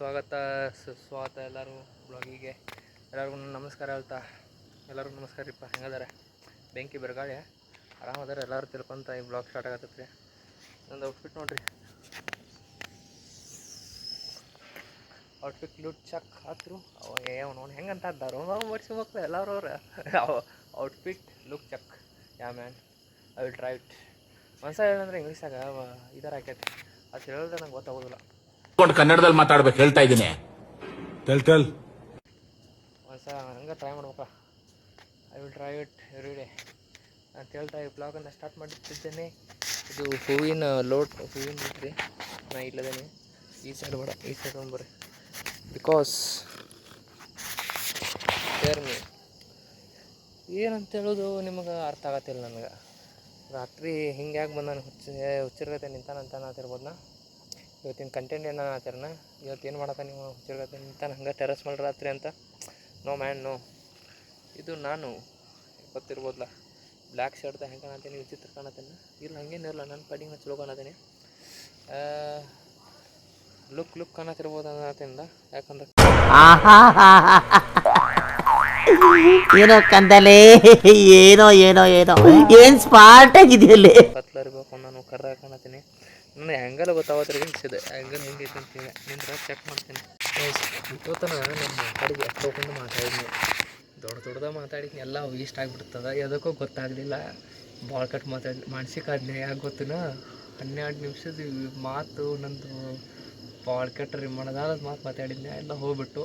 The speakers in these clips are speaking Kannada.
ಸುಸ್ವಾಗತ ಎಲ್ಲರಿಗೂ ಬ್ಲಾಗಿಗೆ. ಎಲ್ಲರಿಗೂ ನಮಸ್ಕಾರ ಹೇಳ್ತಾ ಎಲ್ಲರಿಗೂ ನಮಸ್ಕಾರ ರೀಪ್ಪ. ಹೆಂಗದಾರೆ? ಬೆಂಕಿ ಬೆರಗಾಳಿ ಆರಾಮದಾರೆ ಎಲ್ಲರೂ ತಿಳ್ಕೊಂತ ಈ ಬ್ಲಾಗ್ ಸ್ಟಾರ್ಟ್ ಆಗತ್ತೈತೆ ರೀ. ನಂದು ಔಟ್ಫಿಟ್ ನೋಡಿರಿ, ಔಟ್ಫಿಟ್ ಲುಟ್ ಚಕ್ ಹಾಕ್ರು ಅವನು ಹೆಂಗಂತ ಇದ್ದಾರೋ ಓಡಿಸ್ಬೇಕು ಎಲ್ಲರೂ ಅವ್ರು outfit look check. Yeah man, I will try it. ಒಂದ್ಸ ಏನಂದ್ರೆ ಇಂಗ್ಲೀಷಾಗ ಇದರ ಆಕೈತಿ, ಅದು ಹೇಳಿದ್ರೆ ನಂಗೆ ಗೊತ್ತಾಗೋದಿಲ್ಲ. ಕನ್ನಡದಲ್ಲಿ ಮಾತಾಡ್ಬೇಕು ಹೇಳ್ತಾ ಇದ್ದೀನಿ. ಒಂದ್ಸ ಹಂಗೆ ಟ್ರೈ ಮಾಡ್ಬೇಕಾ. I will try it every day ಅಂತ ಹೇಳ್ತಾ ಈ ಬ್ಲಾಗನ್ನು ಸ್ಟಾರ್ಟ್ ಮಾಡಿಟ್ಟಿದ್ದೇನೆ. ಇದು ಹೂವಿನ ರೀ. ನಾ ಇಲ್ಲದೇನೆ ಈ ಸೈಡ್ ಬೇಡ, ಈ ಸೈಡ್ ಬರ್ರಿ. ಬಿಕಾಸ್ ಮೀ ಏನಂತ ಹೇಳೋದು ನಿಮಗೆ ಅರ್ಥ ಆಗತ್ತಿಲ್ಲ ನನಗೆ. ರಾತ್ರಿ ಹಿಂಗೆ ಯಾಕೆ ಬಂದಾನು ಹುಚ್ಚಿರ್ಗತೆ ನಿಂತಾನಂತ ಆತಿರ್ಬೋದು. ನಾ ಇವತ್ತಿನ ಕಂಟೆಂಟ್ ಏನೋ ಆಚಾರನ ಇವತ್ತು ಏನು ಮಾಡತ್ತ ನೀವು ಹುಚ್ಚಿರ್ಗತೆ ನಿಂತಾನೆ ಹಂಗೆ ಟೆರಸ್ ಮೇಲೆ ರಾತ್ರಿ ಅಂತ. ನೋ ಮ್ಯಾನ್ ನೋ, ಇದು ನಾನು ಗೊತ್ತಿರ್ಬೋದಲ್ಲ. ಬ್ಲ್ಯಾಕ್ ಶರ್ಟ್ದಾಗ ಹೆಂಗೆ ಕಾಣತ್ತೀನಿ, ವಿಚಿತ್ರ ಕಾಣತ್ತೀನಿ. ಇಲ್ಲ ಹಂಗೇನಿರಲ್ಲ, ನನ್ನ ಪಡಿಗೆ ಚಲೋ ಕಾಣತ್ತೀನಿ. ಲುಕ್ ಕಾಣತಿರ್ಬೋದು ಅನ್ನತ್ತಿಂದ. ಯಾಕಂದ್ರೆ ಏನೋ ಕಂದಲೇ, ಏನೋ ಏನೋ ಏನೋ ಏನು ಸ್ಮಾರ್ಟ್ ಆಗಿದೆಯಲ್ಲಿ. ಕತ್ಲರಿಬೇಕು, ನಾನು ಕರ್ರ ಕಾಣತ್ತೀನಿ. ನಾನು ಹ್ಯಾಂಗಲ್ ಗೊತ್ತಾವತ್ರಿ ಅನಿಸಿದೆ. ಹ್ಯಾಂಗಲ್ ಹೆಂಗೈತೆ ಅಂತೇಳಿ ನಿಂತರ ಚೆಕ್ ಮಾಡ್ತೀನಿ. ಇವತ್ತು ನಮ್ಮ ಕಡೆಗೆ ಎಷ್ಟೊಂದು ಮಾತಾಡಿದ್ನಿ, ದೊಡ್ಡದಾಗ ಮಾತಾಡಿದ್ನಿ. ಎಲ್ಲ ಇಷ್ಟ ಆಗಿಬಿಡ್ತದ, ಯಾವುದಕ್ಕೂ ಗೊತ್ತಾಗಲಿಲ್ಲ. ಬಾಲ್ ಕಟ್ ಮಾನಸಿಕಾದ್ನೆ ಯಾಕೆ ಗೊತ್ತಿನ 12 ನಿಮಿಷದ ಮಾತು ನಂದು ಬಾಲ್ ಕಟ್ ಮಾಡೋದಾದ ಮಾತು ಮಾತಾಡಿದ್ನೆ. ಎಲ್ಲ ಹೋಗ್ಬಿಟ್ಟು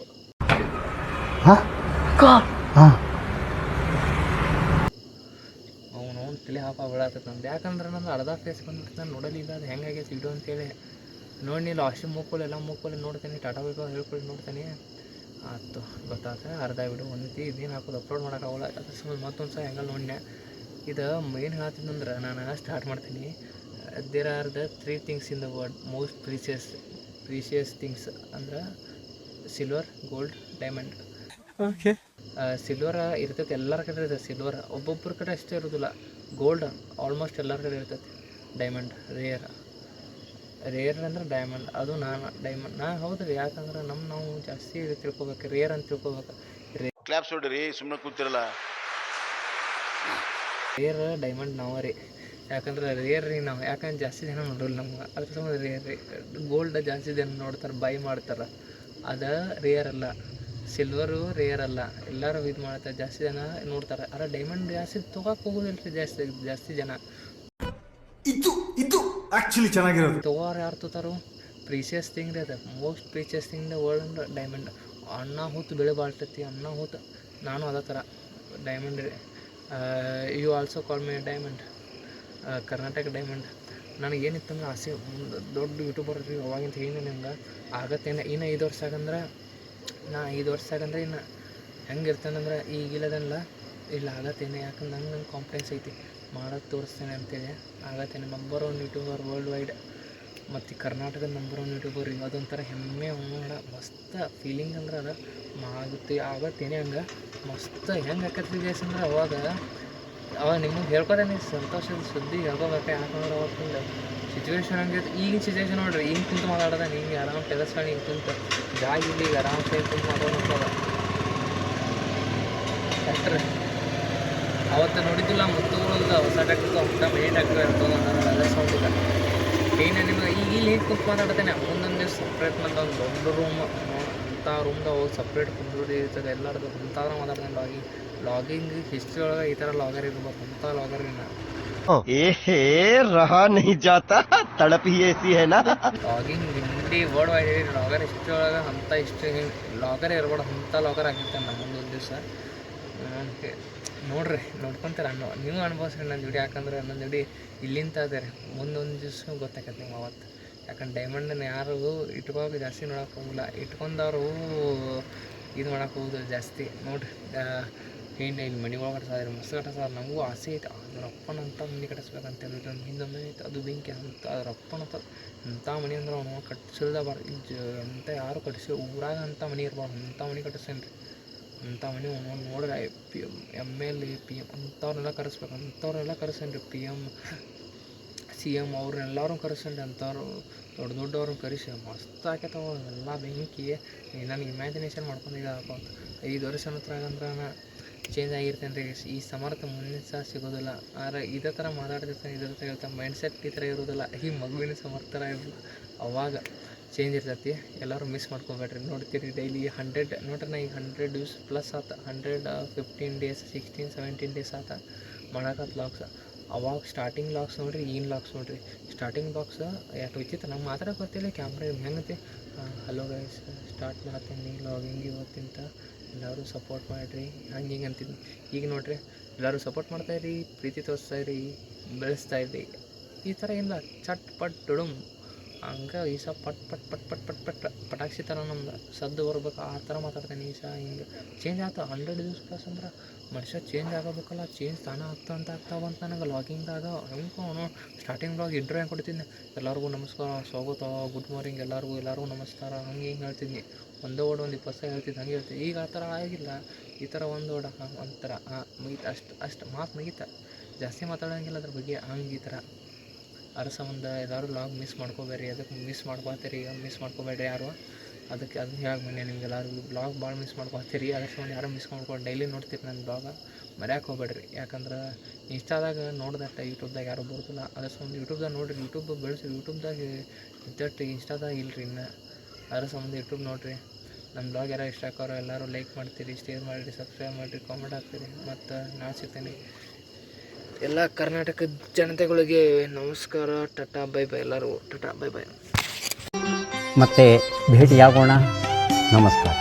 ಅವನು ತಲೆ ಹಾಪ ಬಿಡಾತೈತೆ ನಂದು. ಯಾಕಂದ್ರೆ ನಂದು ಅರ್ಧ ಫೇಸ್ ಬಂದ್ಬಿಟ್ಟು ನಾನು ನೋಡಲಿಲ್ಲ ಅದು ಹೆಂಗಾಗೈತೆ ವಿಡಿಯೋ ಅಂತೇಳಿ. ನೋಡಿ ಲಾಸ್ಟ್ ಮೂಕೋಲೆ ನೋಡ್ತೀನಿ, ಟಾಟಾ ಬೇಕು ಹೇಳ್ಕೊಳ್ಳಿ ನೋಡ್ತೀನಿ. ಆಯ್ತು ಗೊತ್ತಾತ ಅರ್ಧ ವಿಡಿಯೋ ಒಂದೈತಿ. ಇದೇನು ಹಾಕೋದು ಅಪ್ಲೋಡ್ ಮಾಡೋಕ್ಕಾಗಲ್ಲ. ಅದ್ರ ಸಂಬಂಧ ಮತ್ತೊಂದು ಸಹ ಹೆಂಗಲ್ಲಿ ನೋಡಿದೆ. ಇದು ಏನು ಹೇಳ್ತಿದ್ದಂದ್ರೆ ನಾನು ಸ್ಟಾರ್ಟ್ ಮಾಡ್ತೀನಿ. There are the 3 things in the world most precious things ಅಂದ್ರೆ silver, gold, diamond. Okay, silver ಇರ್ತೈತೆ ಎಲ್ಲರ ಕಡೆ ಇರ್ತೈತೆ. ಸಿಲ್ವರ್ ಒಬ್ಬೊಬ್ಬರ ಕಡೆ ಅಷ್ಟೇ ಇರೋದಿಲ್ಲ. ಗೋಲ್ಡ್ ಆಲ್ಮೋಸ್ಟ್ ಎಲ್ಲರ ಕಡೆ ಇರ್ತೈತಿ. ಡೈಮಂಡ್ ರೇರ್ ಅಂದ್ರೆ ಡೈಮಂಡ್. ಅದು ಡೈಮಂಡ್ ಹೌದು ರೀ. ಯಾಕಂದ್ರೆ ನಾವು ಜಾಸ್ತಿ ತಿಳ್ಕೊಬೇಕು, ರೇರ್ ಅಂತ ತಿಳ್ಕೊಬೇಕು. ಕ್ಲಾಪ್ಸ್ ಹೊಡ್ರಿ, ಸುಮ್ಮನೆ ಕೂತಿರಲ್ಲ. ರೇರ್ ಡೈಮಂಡ್ ನಾವೇ ರೀ. ಯಾಕಂದ್ರೆ ರೇರ್ ರೀ ನಾವು, ಯಾಕಂದ್ರೆ ಜಾಸ್ತಿ ಜನ ನೋಡೋಲ್ಲ ನಮ್ಗೆ. ಅದ್ರ ಸಂಬಂಧ ರೇರ್ ರೀ. ಗೋಲ್ಡ್ ಜಾಸ್ತಿ ಜನ ನೋಡ್ತಾರೆ, ಬೈ ಮಾಡ್ತಾರೆ. ಅದು ರೇರ್ ಅಲ್ಲ. ಸಿಲ್ವರು ರೇರ್ ಅಲ್ಲ, ಎಲ್ಲರೂ ಇದು ಮಾಡ್ತಾರೆ, ಜಾಸ್ತಿ ಜನ ನೋಡ್ತಾರೆ. ಆದರೆ ಡೈಮಂಡ್ ಜಾಸ್ತಿ ತೊಗೋಕೆ ಹೋಗೋದಿಲ್ಲ ರೀ ಜಾಸ್ತಿ ಜನ. ಇದು ಆ್ಯಕ್ಚುಲಿ ಚೆನ್ನಾಗಿರೋದು. ತೊಗೋರು ಯಾರು ತೊಗೋತಾರೋ? ಪ್ರೀಶಿಯಸ್ ಥಿಂಗ್ ರೀ ಅದು. Most precious thing the world ಅಂದ್ರೆ ಡೈಮಂಡ್. ಅನ್ನ ಹೊತ್ತು ಬೆಳೆ ಬಾಳ್ತೈತಿ, ಅನ್ನ ಹೊತ್ತು. ನಾನು ಅದೇ ಥರ ಡೈಮಂಡ್ ರೀ. You also call my diamond, Karnataka diamond. ನನಗೇನಿತ್ತಂದ್ರೆ ಆಸೆ, ದೊಡ್ಡ ಯೂಟ್ಯೂಬರ್ ರೀ ಅವಾಗಿಂತ. ಏನು ನಂಗೆ ಆಗತ್ತೇನೆ ಇನ್ನು 5 ವರ್ಷ ಆಗಂದ್ರೆ. ನಾ 5 ವರ್ಷ ಆಗಂದ್ರೆ ಇನ್ನು ಹೆಂಗೆ ಇರ್ತೇನೆಂದ್ರೆ ಈಗಿಲ್ಲದಲ್ಲ, ಇಲ್ಲ ಆಗತ್ತೇನೆ. ಯಾಕಂದ್ರೆ ನಂಗೆ ಕಾನ್ಫಿಡೆನ್ಸ್ ಐತಿ, ಮಾಡೋದು ತೋರಿಸ್ತೇನೆ ಅಂತೇಳಿ. ಆಗತ್ತೇನೆ ನಂಬರ್ 1 ಯೂಟ್ಯೂಬರ್ ವರ್ಲ್ಡ್ ವೈಡ್. ಮತ್ತು ಕರ್ನಾಟಕದ ನಂಬರ್ 1 ಯೂಟ್ಯೂಬರ್. ಅದೊಂಥರ ಹೆಮ್ಮೆ ಅವನೋಡ ಮಸ್ತ್ ಫೀಲಿಂಗ್ ಅಂದ್ರೆ ಅದು ಆಗತ್ತೇನೆ. ಹಂಗೆ ಮಸ್ತ್ ಹೆಂಗೆ ಆಕತ್ತಿ ದೇಶ ಅಂದ್ರೆ ಅವಾಗ ನಿಮಗೆ ಹೇಳ್ಕೊತೇನೆ ಸಂತೋಷದ ಸುದ್ದಿ ಹೇಳ್ಕೋಬೇಕು. ಯಾಕಂದ್ರೆ ಅವತ್ತಿಂದ ಸಿಚುವೇಶನ್ ಹಂಗಿತ್ತು. ಈಗಿನ ಸಿಚುವೇಶನ್ ನೋಡ್ರಿ, ಹಿಂಗೆ ಕುಂತು ಮಾತಾಡೋದ. ಹಿಂಗೆ ಆರಾಮ್ ಟೆರಸ್ಕೊಂಡು ಹಿಂಗೆ ಕುಂತು ಜಾಗ ಇಲ್ಲಿ ಈಗ ಆರಾಮ್ ಕುಂತು ಮಾತಾಡೋದ ಅಷ್ಟ್ರಿ. ಅವತ್ತು ನೋಡಿದ್ದಿಲ್ಲ ಮುತ್ತುಗಳದ ಹೊಸ ಟ್ಯಾಕ್ಟರ್ ಹೊಸ ಮನೆ ಟ್ಯಾಕ್ಟರ್ ಇರ್ತದೆ ಅದೇ ಸೌಂಡ್ ಇದೆ. ಏನು ನಿಮಗೆ ಈಗ ಇಲ್ಲಿ ಹೇಗೆ ಕುಂತು ಮಾತಾಡ್ತೇನೆ. ಒಂದೊಂದು ದಿವಸ ಸಪ್ರೇಟ್ ನಂದು ಒಂದು ದೊಡ್ಡ ರೂಮ್, ಅಂಥ ರೂಮ್ದಾಗ ಹೋಗಿ ಸಪ್ರೇಟ್ ಕುಂದ್ರಿ ಇರ್ತದೆ ಎಲ್ಲರದು. ಅಂಥವ್ರ ಮಾತಾಡ್ತೇನೆ. ಲಾಗಿಂಗ್ ಹಿಸ್ಟ್ರಿ ಒಳಗೆ ಈ ಥರ ಲಾಗರ್ ಇರ್ಬೇಕು, ಅಂಥ ಲಾಗರ್ ರೀ ನಾನು. ರಹಾ ನಹೀ ಜಾತಾ, ತಡಪ್ ಹಿ ಐಸಿ ಹೈ ನಾ. ಲಾಗಿಂಗ್ ಇಂಡಿ ವರ್ಲ್ಡ್ ವೈಡ್ ಲಾಗರ್ ಹಿಸ್ಟ್ರಿ ಒಳಗೆ ಅಂಥ ಹಿಸ್ಟ್ರಿ ಲಾಗರ್ ಇರ್ಬೋದು, ಅಂಥ ಲಾಗರ್ ಆಗಿರ್ತೇನೆ ನಾನು ಮುಂದೊಂದು ದಿವಸ. ನೋಡ್ರಿ, ನೋಡ್ಕೊತಾರೆ ನೀವು ಅನುಭವಿಸ್ರಿ ನನ್ನ ಜೋಡಿ. ಯಾಕಂದ್ರೆ ನನ್ನ ಜೋಡಿ ಇಲ್ಲಿಂದ ಅದೇ ರೀ. ಮುಂದೊಂದು ದಿವಸ ಗೊತ್ತಾಕೈತೆ ನಿಮ್ಗೆ ಅವತ್ತು. ಯಾಕಂದ್ರೆ ಡೈಮಂಡನ್ನು ಯಾರು ಇಟ್ಕೋಬೇಕು ಜಾಸ್ತಿ ನೋಡೋಕೆ ಹೋಗಿಲ್ಲ. ಇಟ್ಕೊಂಡವರು ಇದು ಮಾಡೋಕೆ ಹೋಗೋದು ಜಾಸ್ತಿ. ನೋಡಿರಿ, ಏನು ಇಲ್ಲಿ ಮನೆ ಒಳಗೆ ಕಟ್ಸೋದ್ರಿ, ಮಸ್ತ್ ಕಟ್ಸೋದು. ನಮಗೂ ಆಸೆ ಐತೆ ಅದ್ರ ಅಪ್ಪನಂಥ ಮನೆ ಕಟ್ಟಿಸ್ಬೇಕಂತೇಳಿ. ಹಿಂದೊಮ್ಮೆ ಐತೆ ಅದು ಬೆಂಕಿ ಅಂತ ಅದ್ರ ಅಪ್ಪನಂತ ಅಂಥ ಮನೆ ಅಂದ್ರೆ ಅವನು ಕಟ್ಟಿಸಿಲ್ದಬಾರ್ದು. ಎಂಥ ಯಾರು ಕಟ್ಟಿಸಿ ಊರಾಗ ಅಂಥ ಮನೆ ಇರ್ಬಾರ್ದು, ಅಂಥ ಮನೆ ಕಟ್ಟಿಸ್ತೇನೆ ರೀ. ಅಂಥ ಮನೆ ನೋಡ್ರಿ PM, MLA, PM ಅಂಥವ್ರನ್ನೆಲ್ಲ ಕರೆಸ್ಬೇಕು. ಅಂಥವ್ರೆಲ್ಲ ಕರೆಸ್ತೇನೆ ರೀ. PM, CM ಅವ್ರನ್ನೆಲ್ಲರೂ ಕರೆಸಂడి ಅಂಥವ್ರು ದೊಡ್ಡ ದೊಡ್ಡವ್ರನ್ನ ಕರೆಸಿ ಮಸ್ತ್ ಆಕೈತವ ಎಲ್ಲ ಬೆಂಕಿ. ನನಗೆ ಇಮ್ಯಾಜಿನೇಷನ್ ಮಾಡ್ಕೊಂಡು ಈಗ 5 ವರ್ಷ ಹತ್ರಗಂದ್ರೆ ನಾ ಚೇಂಜ್ ಆಗಿರ್ತೇನೆ ರೀ. ಈ ಸಮರ್ಥ ಮುಂದಿನ ಸಹ ಸಿಗೋದಿಲ್ಲ. ಆದರೆ ಇದೇ ಥರ ಮಾತಾಡ್ತಿರ್ತಾನೆ, ಇದೇ ಥರ ಹೇಳ್ತಾನೆ, ಮೈಂಡ್ಸೆಟ್ ಈ ಥರ ಇರೋದಿಲ್ಲ. ಈ ಮಗುವಿನ ಸಮರ್ಥರ ಇರೋದು ಅವಾಗ ಚೇಂಜ್ ಇರ್ತೈತಿ. ಎಲ್ಲರೂ ಮಿಸ್ ಮಾಡ್ಕೊಬೇಡ್ರಿ. ನೋಡ್ತೀರಿ ಡೈಲಿ 100 ನೋಡ್ರಿ ನಾ ಈಗ 100 ವ್ಯೂಸ್ ಪ್ಲಸ್ ಆತ. 115 ಡೇಸ್ 16-17 ಡೇಸ್ ಆತ ಮಾಡಾಕತ್ತು ಲಾಗ್ಸ್. ಅವಾಗ ಸ್ಟಾರ್ಟಿಂಗ್ ಲಾಗ್ಸ್ ನೋಡಿರಿ, ಈಗಿನ ಲಾಗ್ಸ್ ನೋಡಿರಿ. ಸ್ಟಾರ್ಟಿಂಗ್ ಲಾಗ್ಸ್ ಯಾಕೆ ವಿಚಿತ್ರ, ನಂಗೆ ಮಾತಾಡೋಕೆ ಬರ್ತಿಲ್ಲ. ಕ್ಯಾಮ್ರಾ ಹೆಂಗಂತೆ ಹಲೋ ಗೈಸ್ ಸ್ಟಾರ್ಟ್ ಮಾಡತ್ತೀನಿ ಲಾಗಿಂಗ್ ಇವತ್ತಿಂತ, ಎಲ್ಲರೂ ಸಪೋರ್ಟ್ ಮಾಡಿರಿ ಹಂಗೆ ಹಿಂಗೆ ಅಂತಿದ್ನಿ. ಈಗ ನೋಡಿರಿ ಎಲ್ಲರೂ ಸಪೋರ್ಟ್ ಮಾಡ್ತಾಯಿರಿ, ಪ್ರೀತಿ ತೋರಿಸ್ತಾಯಿರಿ, ಬೆಳೆಸ್ತಾಯಿರಿ. ಈ ಥರ ಇಲ್ಲ ಚಟ್ ಪಟ್ ಡುಡುಮ್ ಹಂಗೆ ಈ ಸಹ ಪಟ್ ಪಟ್ ಪಟ್ ಪಟ್ ಪಟ್ ಪಟ್ ಪಟಾಕ್ಷಿ ಥರ ನಮ್ದು ಸದ್ದು ಬರ್ಬೇಕು ಆ ಥರ ಮಾತಾಡ್ತಾನೆ. ಈ ಸಹ ಹಿಂಗೆ ಚೇಂಜ್ ಆಯ್ತು 100 ವ್ಯೂಸ್ ಪ್ಲಸ್ ಅಂದ್ರೆ ಮನುಷ್ಯ ಚೇಂಜ್ ಆಗೋಬೇಕಲ್ಲ. ಚೇಂಜ್ ತಾನೇ ಆಗ್ತಾ ಬಂತು ನನಗೆ ಲಾಗಿಂಗ್ದಾಗ. ಹೆಂಗೆ ಅವನು ಸ್ಟಾರ್ಟಿಂಗ್ ಲಾಗ್ ಇಂಟ್ರೋ ಹೆಂಗೆ ಕೊಡ್ತಿದ್ದೆ, ಎಲ್ಲರಿಗೂ ನಮಸ್ಕಾರ, ಸ್ವಾಗತ, ಗುಡ್ ಮಾರ್ನಿಂಗ್, ಎಲ್ಲರಿಗೂ ನಮಸ್ಕಾರ, ಹಂಗೆ ಹಿಂಗೆ ಹೇಳ್ತಿದ್ನಿ. ಒಂದೇ ವರ್ಡ್ ಒಂದು 20 ಸಲ ಹೇಳ್ತಿದ್ದೆ, ಹಂಗೆ ಹೇಳ್ತಿದ್ದೆ. ಈಗ ಆ ಥರ ಆಗಿಲ್ಲ. ಈ ಥರ ಒಂದು ವರ್ಡ್ ಒಂಥರ ಮುಗೀತ, ಅಷ್ಟು ಮಾತು ಮುಗೀತ, ಜಾಸ್ತಿ ಮಾತಾಡೋಂಗಿಲ್ಲ ಅದ್ರ ಬಗ್ಗೆ. ಹಂಗೆ ಈ ಥರ ಅದ್ರ ಸಂಬಂಧ ಎಲ್ಲರೂ ಲಾಗ್ ಮಿಸ್ ಮಾಡ್ಕೋಬೇಡ್ರಿ. ಅದಕ್ಕೆ ಮಿಸ್ ಮಾಡ್ಕೊತೀರಿ, ಮಿಸ್ ಮಾಡ್ಕೋಬೇಡ್ರಿ ಯಾರು. ಅದಕ್ಕೆ ಅದನ್ನ ಹೇಳಕ್ಕೆ ಬನ್ನಿ ನಿಮ್ಗೆ ಎಲ್ಲರೂ ಬ್ಲಾಗ್ ಭಾಳ ಮಿಸ್ ಮಾಡ್ಕೊತೀರಿ. ಅದ್ರ ಸಂಬಂಧ ಯಾರು ಮಿಸ್ ಮಾಡ್ಕೊಂಡು ಡೈಲಿ ನೋಡ್ತೀರಿ ನನ್ನ ಬ್ಲಾಗ, ಮರ್ಯಾಕೆ ಹೋಗ್ಬೇಡ್ರಿ. ಯಾಕಂದ್ರೆ ಇನ್ಸ್ಟಾದಾಗ ನೋಡ್ದಟ್ಟ ಯೂಟ್ಯೂಬ್ದಾಗ ಯಾರೂ ಬರೋದಿಲ್ಲ. ಅದ್ರ ಸಂಬಂಧ ಯೂಟ್ಯೂಬ್ದಾಗ ನೋಡಿರಿ, ಯೂಟ್ಯೂಬ್ ಬೆಳೆಸಿ. ಯೂಟ್ಯೂಬ್ದಾಗ ಇದ್ದಟ್ಟು ಇನ್ಸ್ಟಾದಾಗ ಇಲ್ಲರಿ ಇನ್ನು. ಅದ್ರ ಸಂಬಂಧ ಯೂಟ್ಯೂಬ್ ನೋಡಿರಿ. ನನ್ನ ಬ್ಲಾಗ್ ಯಾರು ಇಷ್ಟ ಆಕೋರು ಎಲ್ಲರೂ ಲೈಕ್ ಮಾಡ್ತೀರಿ, ಶೇರ್ ಮಾಡಿರಿ, ಸಬ್ಸ್ಕ್ರೈಬ್ ಮಾಡಿರಿ, ಕಾಮೆಂಟ್ ಹಾಕ್ತೀರಿ. ಮತ್ತು ನಾನು ಸಿಗ್ತೇನೆ. ಎಲ್ಲ ಕರ್ನಾಟಕದ ಜನತೆಗಳಿಗೆ ನಮಸ್ಕಾರ. Tata bye bye. ಎಲ್ಲರೂ ಟಾಟಾ ಬೈ ಬೈ. ಮತ್ತೆ ಭೇಟಿಯಾಗೋಣ. ನಮಸ್ಕಾರ.